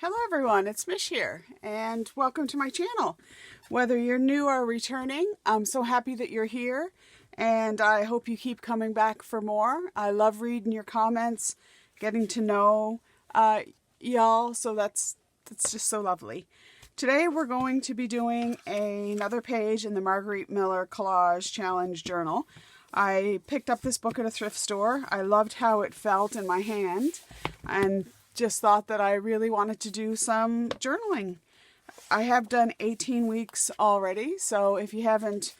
Hello everyone, it's Mish here, and welcome to my channel. Whether you're new or returning, I'm so happy that you're here, and I hope you keep coming back for more. I love reading your comments, getting to know y'all, so that's just so lovely. Today we're going to be doing another page in the Margarete Miller Collage Challenge Journal. I picked up this book at a thrift store. I loved how it felt in my hand, and just thought that I really wanted to do some journaling. I have done 18 weeks already, so if you haven't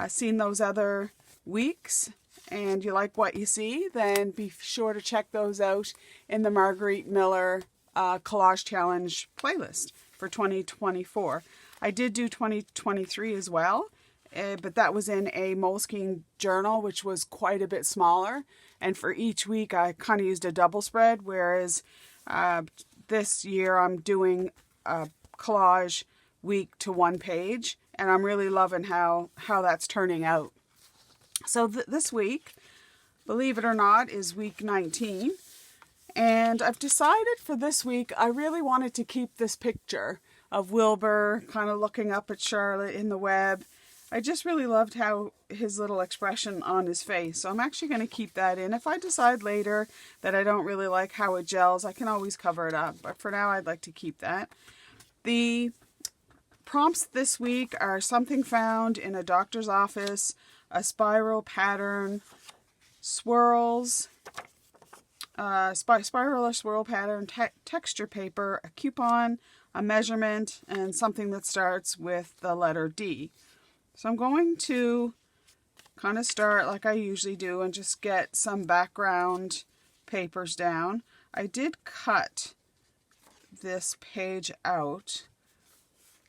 seen those other weeks and you like what you see, then be sure to check those out in the Margarete Miller Collage Challenge playlist for 2024. I did do 2023 as well, but that was in a Moleskine journal, which was quite a bit smaller. And for each week, I kind of used a double spread, whereas this year I'm doing a collage week to one page, and I'm really loving how that's turning out. So this week, believe it or not, is week 19. And I've decided for this week, I really wanted to keep this picture of Wilbur kind of looking up at Charlotte in the web. I just really loved how his little expression on his face. So I'm actually going to keep that in. If I decide later that I don't really like how it gels, I can always cover it up. But for now, I'd like to keep that. The prompts this week are something found in a doctor's office, a spiral pattern, swirls, spiral or swirl pattern, texture paper, a coupon, a measurement, and something that starts with the letter D. So I'm going to kind of start like I usually do and just get some background papers down. I did cut this page out.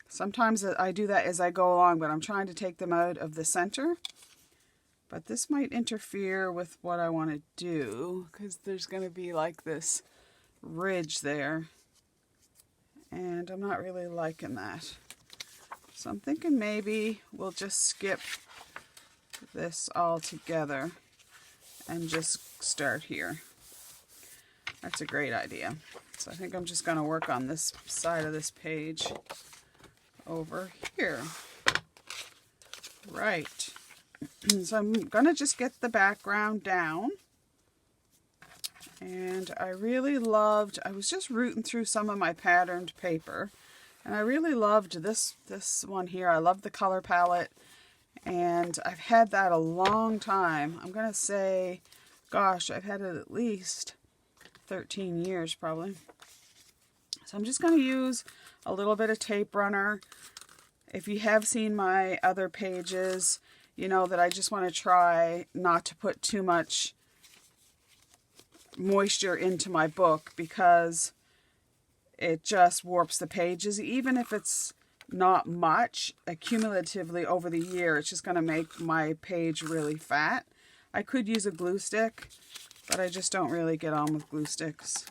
Sometimes I do that as I go along, but I'm trying to take them out of the center. But this might interfere with what I want to do, because there's going to be like this ridge there. And I'm not really liking that. So I'm thinking maybe we'll just skip this all together and just start here. That's a great idea. So I think I'm just going to work on this side of this page over here. Right. So I'm going to just get the background down. And I really loved, I was just rooting through some of my patterned paper. And I really loved this one here. I love the color palette, and I've had that a long time. I'm going to say, gosh, I've had it at least 13 years probably. So I'm just going to use a little bit of tape runner. If you have seen my other pages, you know that I just want to try not to put too much moisture into my book, because it just warps the pages. Even if it's not much, accumulatively over the year, it's just going to make my page really fat. I could use a glue stick, but I just don't really get on with glue sticks,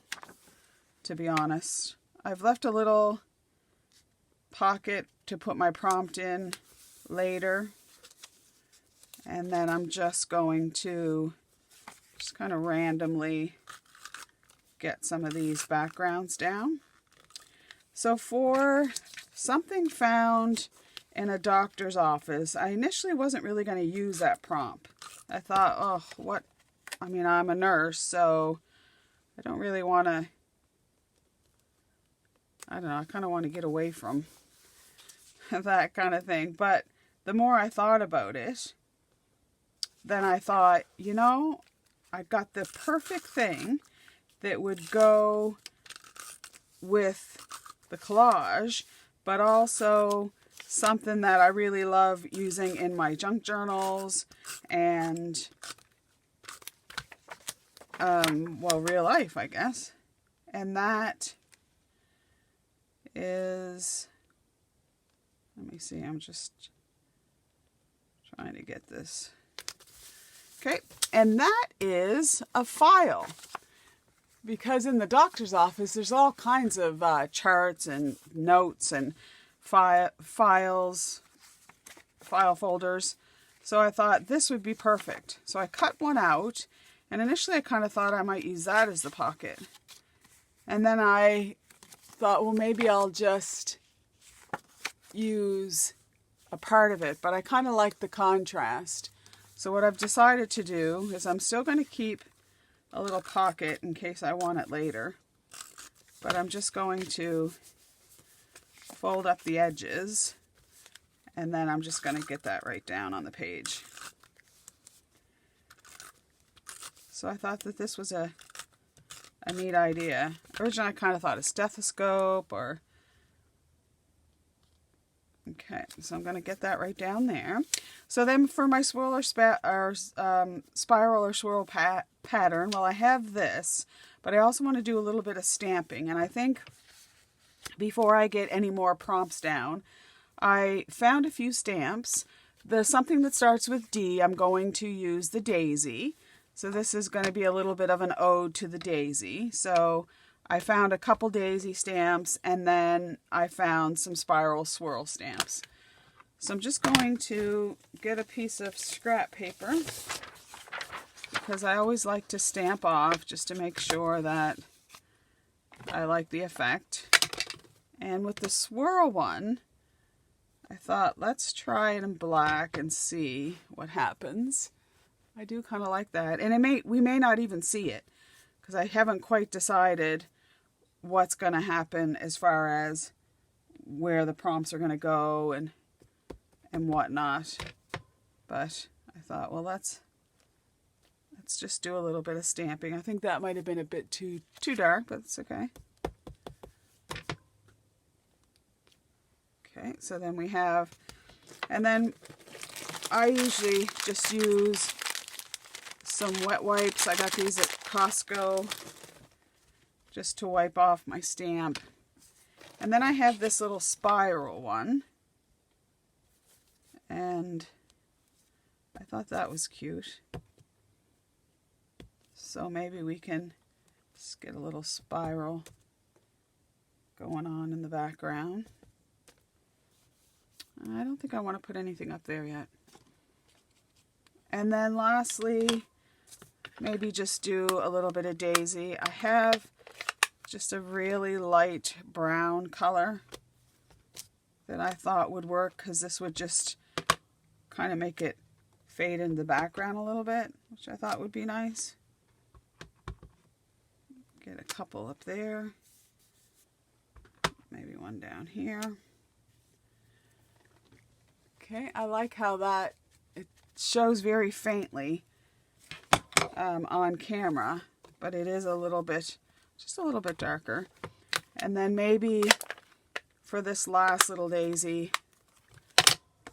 to be honest. I've left a little pocket to put my prompt in later. And then I'm just going to just kind of randomly get some of these backgrounds down. So for something found in a doctor's office, I initially wasn't really going to use that prompt. I thought, oh, what? I mean, I'm a nurse, so I don't really want to, I don't know, I kind of want to get away from that kind of thing. But the more I thought about it, then I thought, you know, I got the perfect thing that would go with the collage, but also something that I really love using in my junk journals and, well, real life, I guess. And that is, let me see, I'm just trying to get this. Okay, and that is a file. Because in the doctor's office, there's all kinds of charts and notes and file folders. So I thought this would be perfect. So I cut one out, and initially I kind of thought I might use that as the pocket. And then I thought, well, maybe I'll just use a part of it, but I kind of like the contrast. So what I've decided to do is I'm still going to keep a little pocket in case I want it later, but I'm just going to fold up the edges, and then I'm just going to get that right down on the page. So I thought that this was a neat idea. Originally I kind of thought a stethoscope or... Okay, so I'm going to get that right down there. So then for my swirl or spiral or swirl pattern, well, I have this, but I also want to do a little bit of stamping. And I think before I get any more prompts down, I found a few stamps. There's something that starts with D. I'm going to use the Daisy. So this is going to be a little bit of an ode to the Daisy. So I found a couple Daisy stamps, and then I found some spiral swirl stamps. So I'm just going to get a piece of scrap paper, because I always like to stamp off just to make sure that I like the effect. And with the swirl one, I thought, let's try it in black and see what happens. I do kind of like that. And we may not even see it, because I haven't quite decided what's going to happen as far as where the prompts are going to go and whatnot. But I thought, well, let's just do a little bit of stamping. I think that might have been a bit too dark, but it's okay. Okay, so then we have, and then I usually just use some wet wipes. I got these at Costco just to wipe off my stamp. And then I have this little spiral one, and I thought that was cute. So maybe we can just get a little spiral going on in the background. I don't think I want to put anything up there yet. And then lastly, maybe just do a little bit of Daisy. I have just a really light brown color that I thought would work, because this would just kind of make it fade in the background a little bit, which I thought would be nice. Get a couple up there. Maybe one down here. Okay, I like how that it shows very faintly on camera, but it is a little bit, just a little bit darker. And then maybe for this last little daisy,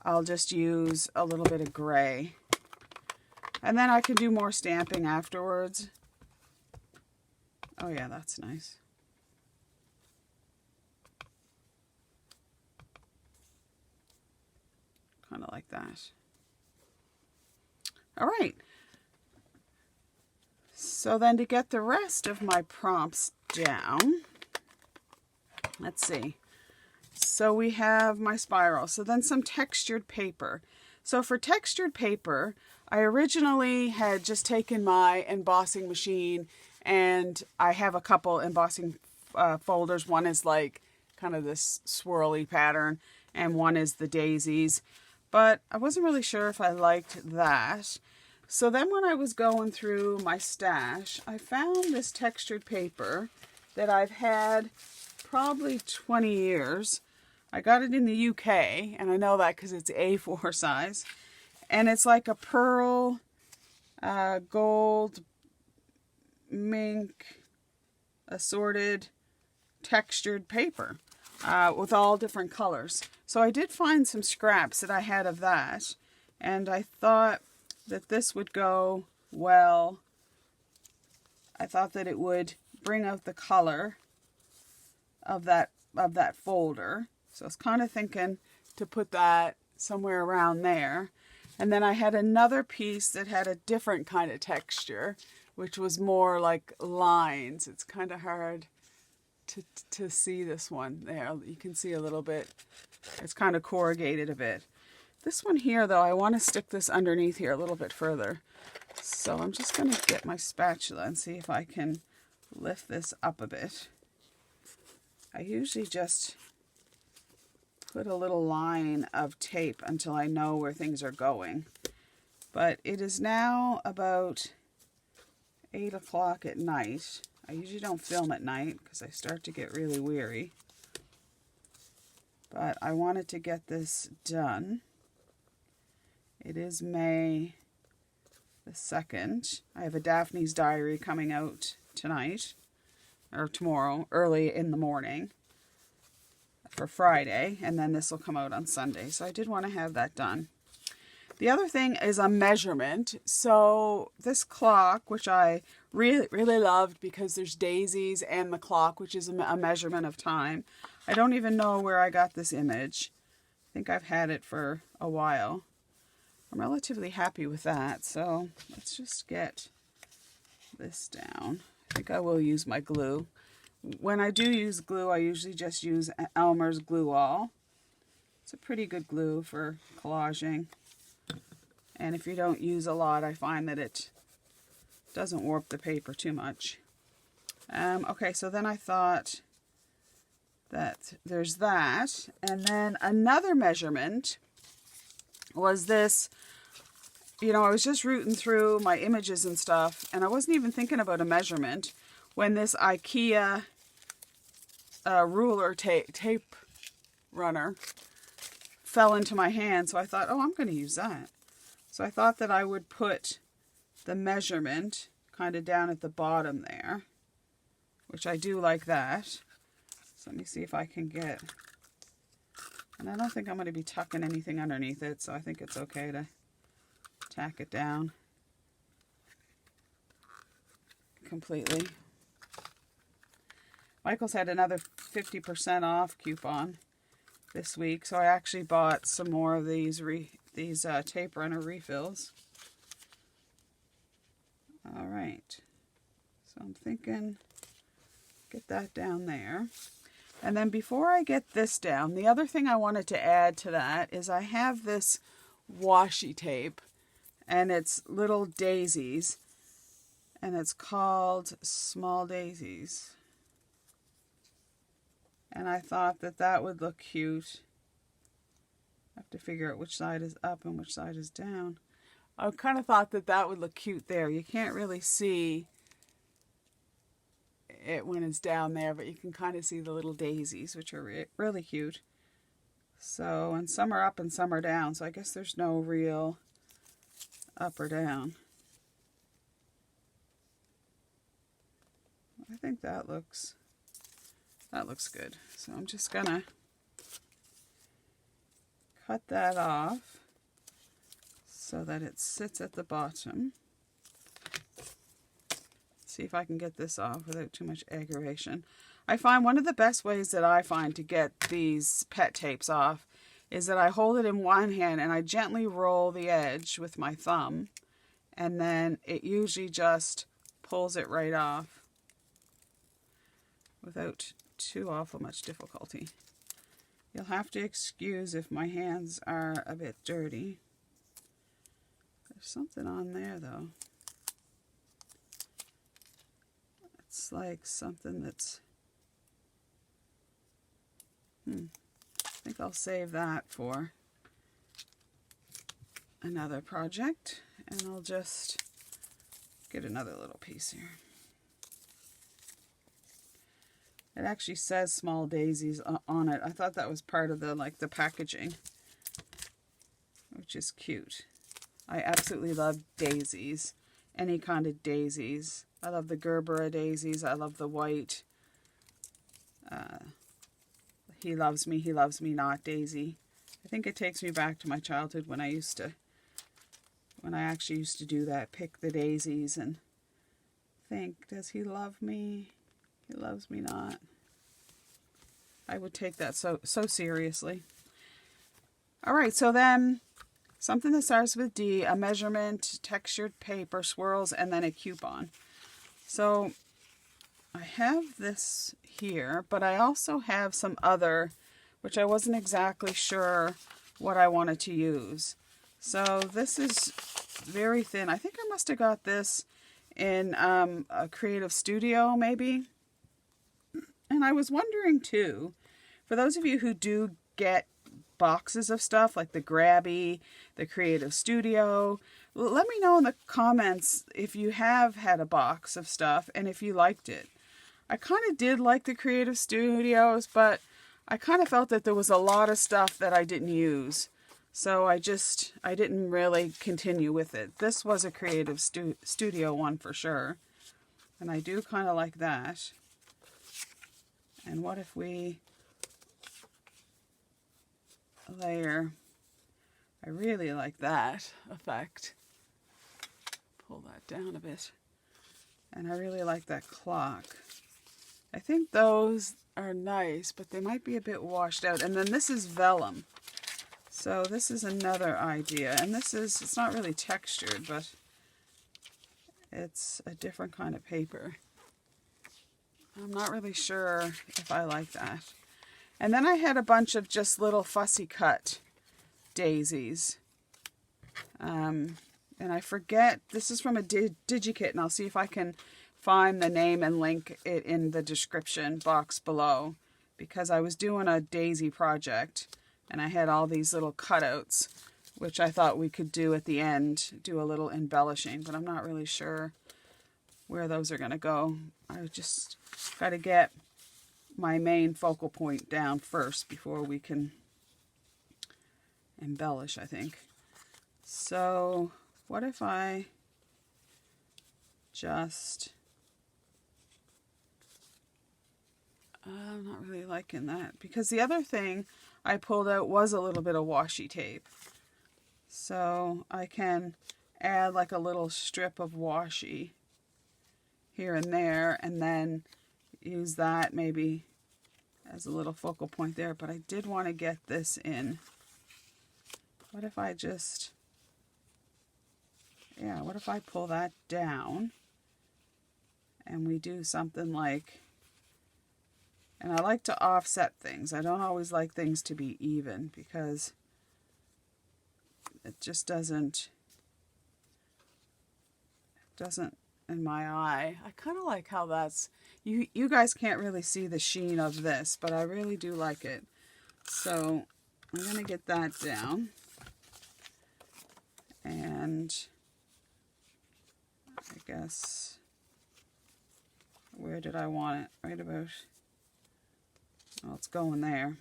I'll just use a little bit of gray. And then I can do more stamping afterwards. Oh yeah, that's nice. Kind of like that. All right. So then to get the rest of my prompts down, let's see. So we have my spiral. So then some textured paper. So for textured paper, I originally had just taken my embossing machine, and I have a couple embossing folders. One is like kind of this swirly pattern, and one is the daisies. But I wasn't really sure if I liked that. So then when I was going through my stash, I found this textured paper that I've had probably 20 years. I got it in the UK, and I know that because it's A4 size. And it's like a pearl, gold, mink, assorted textured paper with all different colors. So I did find some scraps that I had of that, and I thought that this would go well. I thought that it would bring out the color of that folder. So I was kind of thinking to put that somewhere around there. And then I had another piece that had a different kind of texture, which was more like lines. It's kind of hard to see this one there. You can see a little bit. It's kind of corrugated a bit. This one here, though, I want to stick this underneath here a little bit further. So I'm just going to get my spatula and see if I can lift this up a bit. I usually just put a little line of tape until I know where things are going. But it is now about 8 o'clock at night. I usually don't film at night because I start to get really weary. But I wanted to get this done. It is May the 2nd. I have a Daphne's Diary coming out tonight, or tomorrow, early in the morning for Friday, and then this will come out on Sunday. So I did want to have that done. The other thing is a measurement. So this clock, which I really loved because there's daisies and the clock, which is a measurement of time. I don't even know where I got this image. I think I've had it for a while. I'm relatively happy with that. So let's just get this down. I think I will use my glue. When I do use glue, I usually just use Elmer's Glue All. It's a pretty good glue for collaging. And if you don't use a lot, I find that it doesn't warp the paper too much. Okay, so then I thought that there's that. And then another measurement was this. You know, I was just rooting through my images and stuff, and I wasn't even thinking about a measurement when this IKEA ruler tape runner fell into my hand. So I thought, oh, I'm going to use that. So I thought that I would put the measurement kind of down at the bottom there, which I do like that. So let me see if I can get, and I don't think I'm going to be tucking anything underneath it, so I think it's okay to tack it down completely. Michael's had another 50% off coupon this week, so I actually bought some more of these tape runner refills. All right, so I'm thinking get that down there. And then before I get this down, the other thing I wanted to add to that is I have this washi tape, and it's little daisies, and it's called Small Daisies. And I thought that that would look cute. I have to figure out which side is up and which side is down. I kind of thought that that would look cute there. You can't really see it when it's down there, but you can kind of see the little daisies, which are really cute. So, and some are up and some are down, so I guess there's no real up or down. I think that looks good. So I'm just gonna cut that off so that it sits at the bottom. See if I can get this off without too much aggravation. I find one of the best ways that I find to get these pet tapes off is that I hold it in one hand and I gently roll the edge with my thumb, and then it usually just pulls it right off without too awful much difficulty. You'll have to excuse if my hands are a bit dirty. There's something on there though. It's like something that's, I think I'll save that for another project, and I'll just get another little piece here. It actually says Small Daisies on it. I thought that was part of the packaging, which is cute. I absolutely love daisies, any kind of daisies. I love the Gerbera daisies. I love the white. He loves me not daisy. I think it takes me back to my childhood when I actually used to do that, pick the daisies and think, does he love me? He loves me not. I would take that so seriously. All right, so then something that starts with D, a measurement, textured paper, swirls, and then a coupon. So I have this here, but I also have some other, which I wasn't exactly sure what I wanted to use. So this is very thin. I think I must have got this in a creative studio, maybe. And I was wondering too, for those of you who do get boxes of stuff like the Grabby, the Creative Studio, let me know in the comments if you have had a box of stuff and if you liked it. I kind of did like the Creative Studios, but I kind of felt that there was a lot of stuff that I didn't use. So I didn't really continue with it. This was a Creative Studio one for sure. And I do kind of like that. And what if we layer? I really like that effect. Pull that down a bit. And I really like that clock. I think those are nice, but they might be a bit washed out. And then this is vellum. So this is another idea. And this is, it's not really textured, but it's a different kind of paper. I'm not really sure if I like that. And then I had a bunch of just little fussy cut daisies. And I forget, this is from a DigiKit, and I'll see if I can find the name and link it in the description box below, because I was doing a daisy project and I had all these little cutouts, which I thought we could do at the end, do a little embellishing, but I'm not really sure where those are going to go. I just got to get my main focal point down first before we can embellish, I think. So what if I just... I'm not really liking that, because the other thing I pulled out was a little bit of washi tape. So I can add like a little strip of washi here and there, and then use that maybe as a little focal point there. But I did want to get this in. What if I just, yeah, what if I pull that down and we do something like, and I like to offset things. I don't always like things to be even, because it just doesn't in my eye. I kind of like how that's, you guys can't really see the sheen of this, but I really do like it. So I'm going to get that down. And I guess, where did I want it? Right about, well, it's going there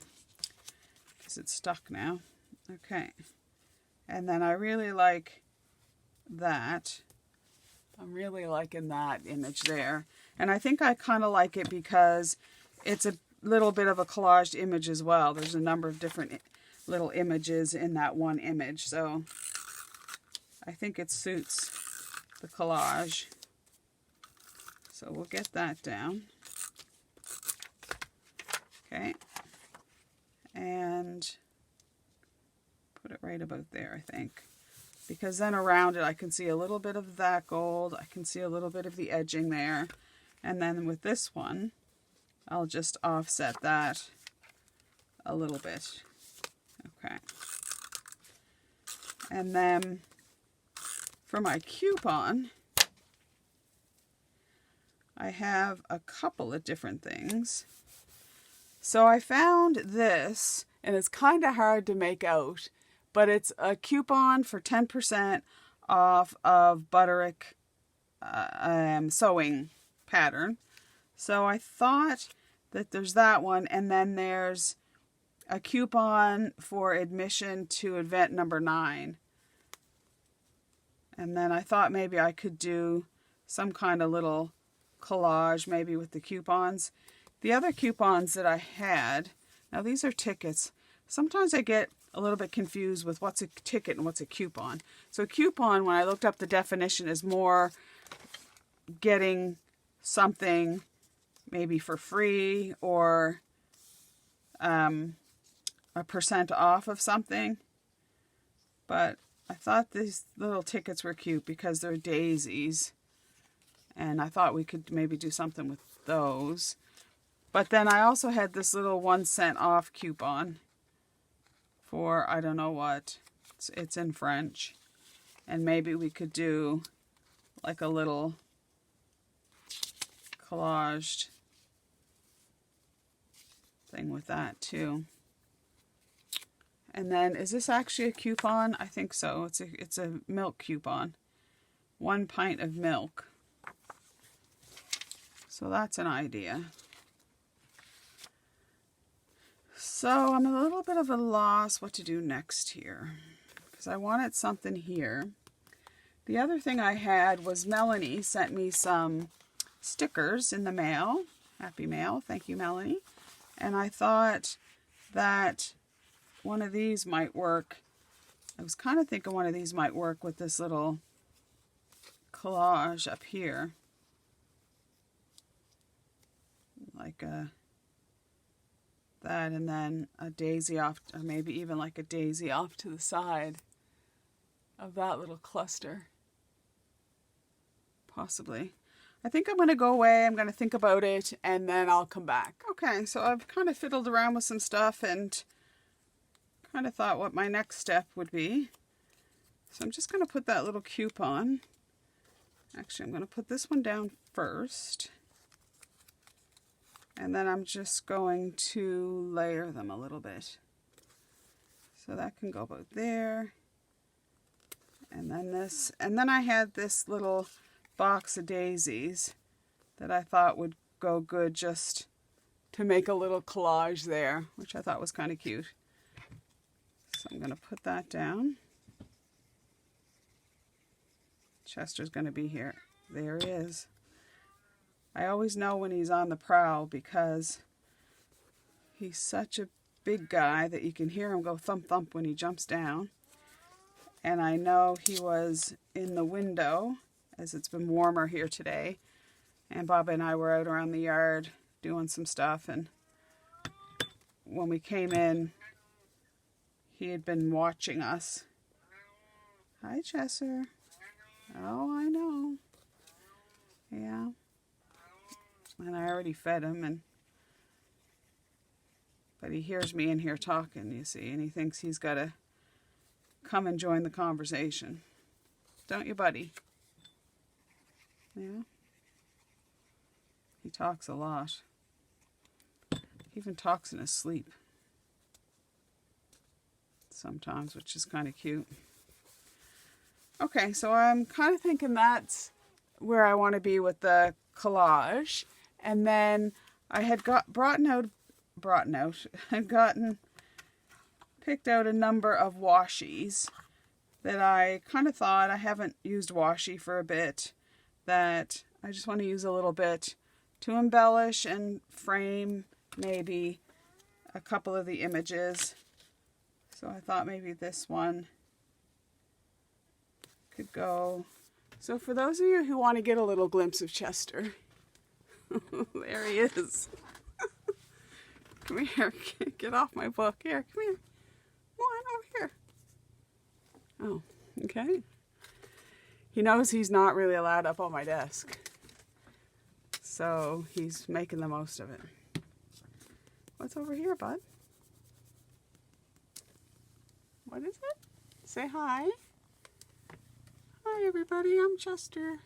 because it's stuck now. Okay. And then I really like that. I'm really liking that image there. And I think I kind of like it because it's a little bit of a collaged image as well. There's a number of different little images in that one image. So I think it suits the collage. So we'll get that down. Okay. And put it right about there, I think. Because then around it I can see a little bit of that gold. I can see a little bit of the edging there. And then with this one, I'll just offset that a little bit. Okay. And then for my coupon, I have a couple of different things. So I found this, and it's kind of hard to make out, but it's a coupon for 10% off of Butterick sewing pattern. So I thought that there's that one, and then there's a coupon for admission to event number 9. And then I thought maybe I could do some kind of little collage maybe with the coupons. The other coupons that I had, now these are tickets. Sometimes I get a little bit confused with what's a ticket and what's a coupon. So a coupon, when I looked up the definition, is more getting something maybe for free or a % off of something. But I thought these little tickets were cute because they're daisies. And I thought we could maybe do something with those. But then I also had this little 1 cent off coupon for I don't know what. It's in French. And maybe we could do like a little collaged thing with that too. And then, is this actually a coupon? I think so. It's a milk coupon. 1 pint of milk. So that's an idea. So I'm a little bit of a loss what to do next here, because I wanted something here. The other thing I had was Melanie sent me some stickers in the mail. Happy mail. Thank you, Melanie. And I thought that one of these might work. I was kind of thinking one of these might work with this little collage up here. Like that, and then a daisy off, or maybe even like a daisy off to the side of that little cluster. Possibly. I think I'm going to go away. I'm going to think about it, and then I'll come back. Okay, so I've kind of fiddled around with some stuff and kind of thought what my next step would be. So I'm just going to put that little coupon. Actually, I'm going to put this one down first. And then I'm just going to layer them a little bit. So that can go about there. And then this. And then I had this little box of daisies that I thought would go good just to make a little collage there, which I thought was kind of cute. So I'm going to put that down. Chester's going to be here. There he is. I always know when he's on the prowl because he's such a big guy that you can hear him go thump thump when he jumps down. And I know he was in the window as it's been warmer here today. And Bob and I were out around the yard doing some stuff, and when we came in, he had been watching us. Hi, Chester. Oh, I know. Yeah. And I already fed him, but he hears me in here talking, you see, and he thinks he's got to come and join the conversation. Don't you, buddy? Yeah. He talks a lot. He even talks in his sleep sometimes, which is kind of cute. Okay, so I'm kind of thinking that's where I want to be with the collage. And then I had picked out a number of washies that I kind of thought, I haven't used washi for a bit, that I just want to use a little bit to embellish and frame maybe a couple of the images. So I thought maybe this one could go. So for those of you who want to get a little glimpse of Chester, there he is. Come here, get off my book. Here, come here. Come on over here. Oh, okay. He knows he's not really allowed up on my desk, so he's making the most of it. What's over here, bud? What is it? Say hi. Hi, everybody. I'm Chester.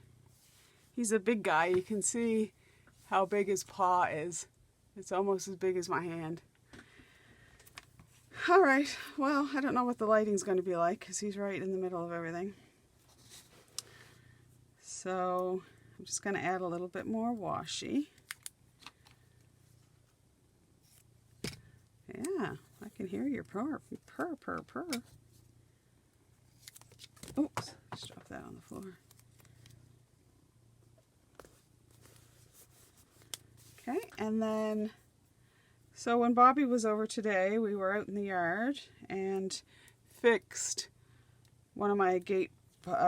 He's a big guy. You can see how big his paw is. It's almost as big as my hand. All right. Well, I don't know what the lighting's going to be like because he's right in the middle of everything. So I'm just going to add a little bit more washi. Yeah, I can hear your purr. Oops, just dropped that on the floor. Okay, and then, so when Bobby was over today, we were out in the yard and fixed one of my gate,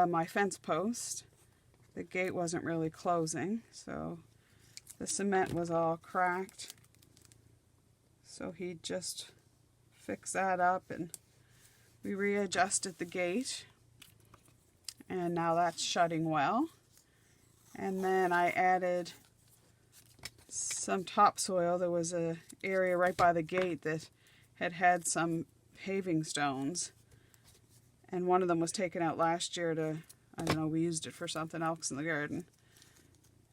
my fence posts. The gate wasn't really closing, so the cement was all cracked. So he just fixed that up and we readjusted the gate. And now that's shutting well. And then I added some topsoil. There was an area right by the gate that had some paving stones. And one of them was taken out last year to, I don't know, we used it for something else in the garden.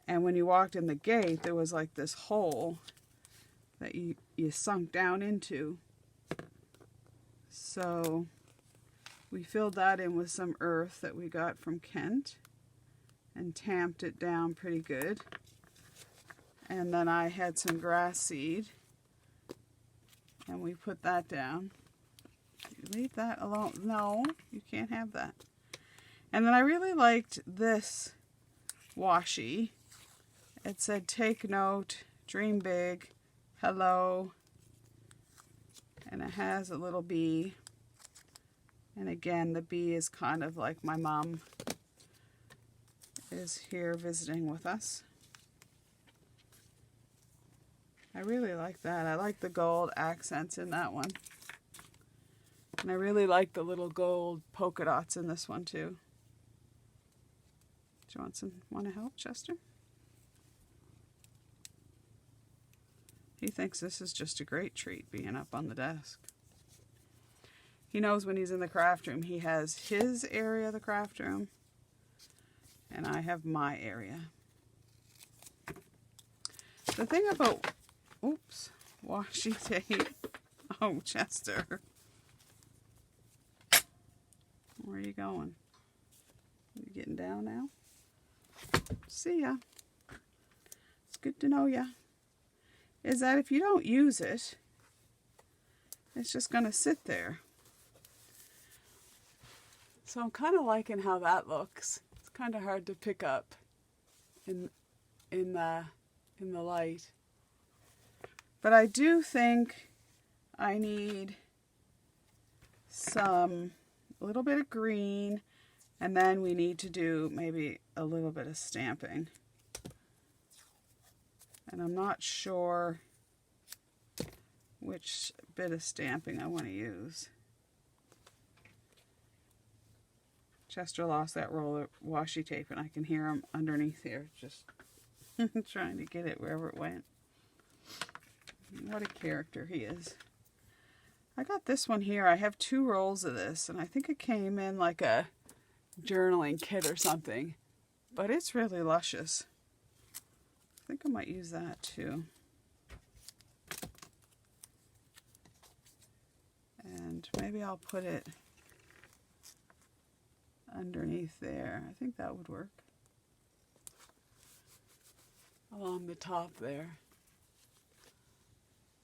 And when you walked in the gate, there was like this hole that you sunk down into. So we filled that in with some earth that we got from Kent and tamped it down pretty good. And then I had some grass seed and we put that down. You leave that alone. No, you can't have that. And then I really liked this washi. It said, take note, dream big, hello. And it has a little bee. And again, the bee is kind of like my mom is here visiting with us. I really like that. I like the gold accents in that one. And I really like the little gold polka dots in this one too. Do you want to help, Chester? He thinks this is just a great treat being up on the desk. He knows when he's in the craft room, he has his area of the craft room, and I have my area. The thing about, oops, washi tape. Oh, Chester. Where are you going? You getting down now? See ya. It's good to know ya. Is that if you don't use it, it's just going to sit there. So I'm kind of liking how that looks. It's kind of hard to pick up in the light. But I do think I need a little bit of green, and then we need to do maybe a little bit of stamping. And I'm not sure which bit of stamping I want to use. Chester lost that roll of washi tape, and I can hear him underneath here just trying to get it wherever it went. What a character he is. I got this one here. I have 2 rolls of this, and I think it came in like a journaling kit or something. But it's really luscious. I think I might use that too. And maybe I'll put it underneath there. I think that would work. Along the top there.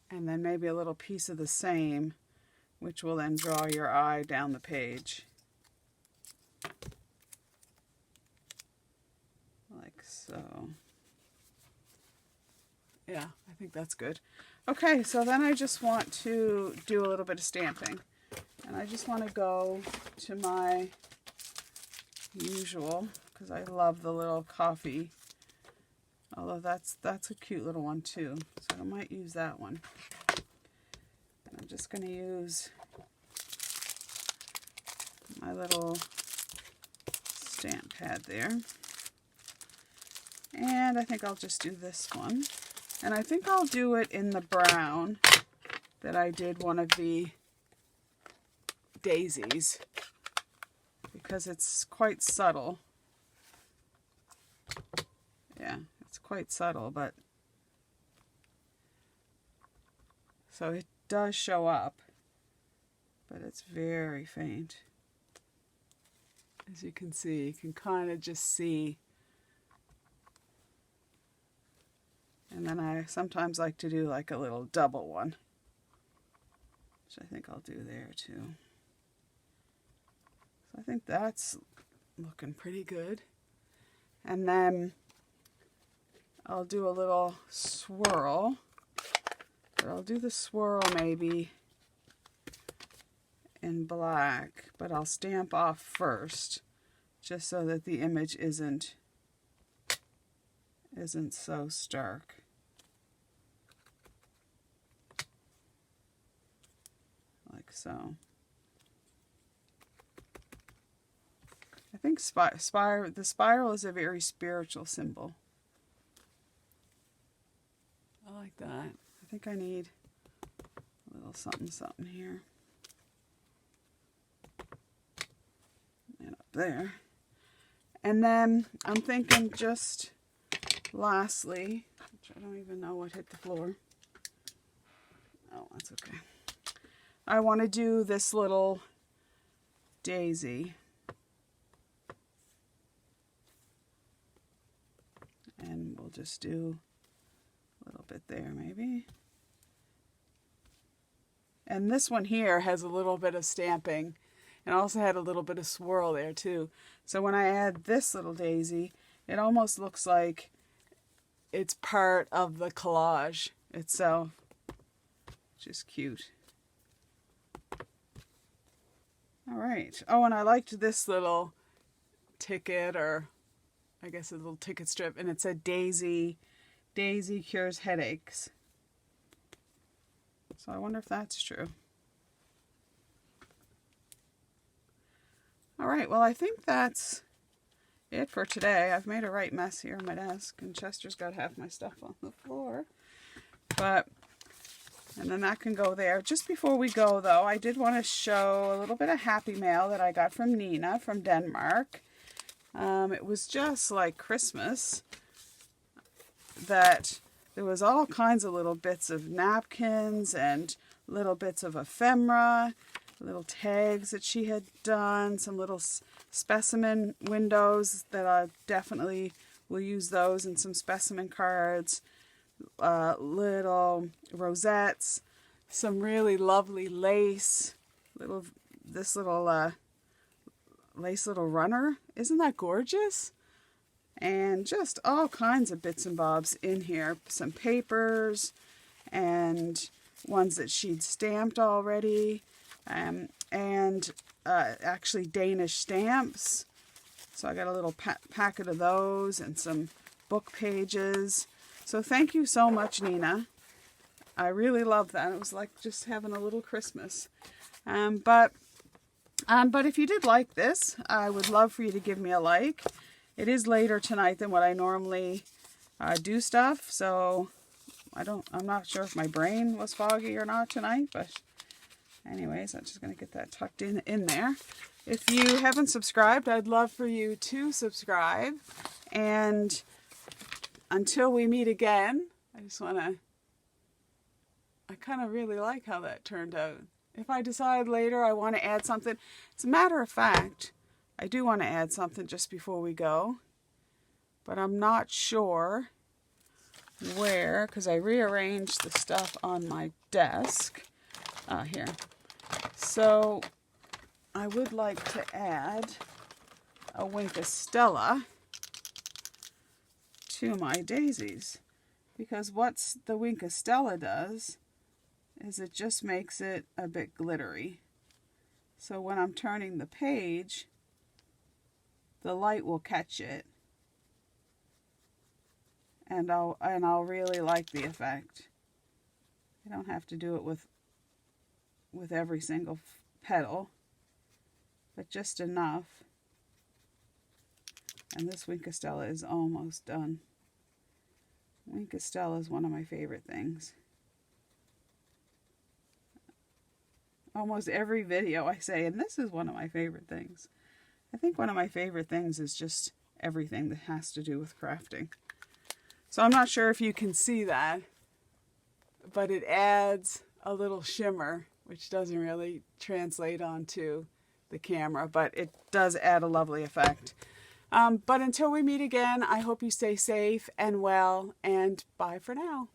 And then maybe a little piece of the same, which will then draw your eye down the page. Like so. Yeah, I think that's good. Okay, so then I just want to do a little bit of stamping. And I just want to go to my usual, because I love the little coffee. Although that's a cute little one too. So I might use that one. And I'm just going to use my little stamp pad there. And I think I'll just do this one. And I think I'll do it in the brown that I did one of the Daisies, because it's quite subtle. Yeah, it's quite subtle, but so it does show up, but it's very faint. As you can see, you can kind of just see. And then I sometimes like to do like a little double one, which I think I'll do there too. So I think that's looking pretty good. And then I'll do a little swirl, but I'll do the swirl maybe in black, but I'll stamp off first, just so that the image isn't so stark. Like so. I think the spiral is a very spiritual symbol. I like that. I think I need a little something something here. And up there. And then I'm thinking just lastly, which I don't even know what hit the floor. Oh, that's okay. I want to do this little daisy. And we'll just do a little bit there maybe. And this one here has a little bit of stamping and also had a little bit of swirl there too. So when I add this little daisy, it almost looks like it's part of the collage itself. Just cute. All right. Oh, and I liked this little ticket, or I guess a little ticket strip, and it said Daisy cures headaches. So I wonder if that's true. All right, well, I think that's it for today. I've made a right mess here on my desk, and Chester's got half my stuff on the floor. And then that can go there. Just before we go, though, I did want to show a little bit of happy mail that I got from Nina from Denmark. It was just like Christmas, that there was all kinds of little bits of napkins and little bits of ephemera, little tags that she had done, some little specimen windows that I definitely will use those, and some specimen cards, little rosettes, some really lovely lace, this little lace little runner. Isn't that gorgeous? And just all kinds of bits and bobs in here. Some papers and ones that she'd stamped already, and actually Danish stamps. So I got a little packet of those and some book pages. So thank you so much, Nina. I really love that. It was like just having a little Christmas. But if you did like this, I would love for you to give me a like. It is later tonight than what I normally do stuff, so I'm not sure if my brain was foggy or not tonight, but anyways, I'm just going to get that tucked in there. If you haven't subscribed, I'd love for you to subscribe. And until we meet again, I kind of really like how that turned out. If I decide later I want to add something, as a matter of fact, I do want to add something just before we go, but I'm not sure where, because I rearranged the stuff on my desk. Here. So I would like to add a Wink Stella to my daisies, because what the Wink Stella does is it just makes it a bit glittery. So when I'm turning the page, the light will catch it, and I'll really like the effect. I don't have to do it with every single petal, but just enough. And this Wink Stella is almost done. Wink Stella is one of my favorite things. Almost every video I say, and this is one of my favorite things. I think one of my favorite things is just everything that has to do with crafting. So I'm not sure if you can see that, but it adds a little shimmer, which doesn't really translate onto the camera, but it does add a lovely effect. But until we meet again, I hope you stay safe and well, and bye for now.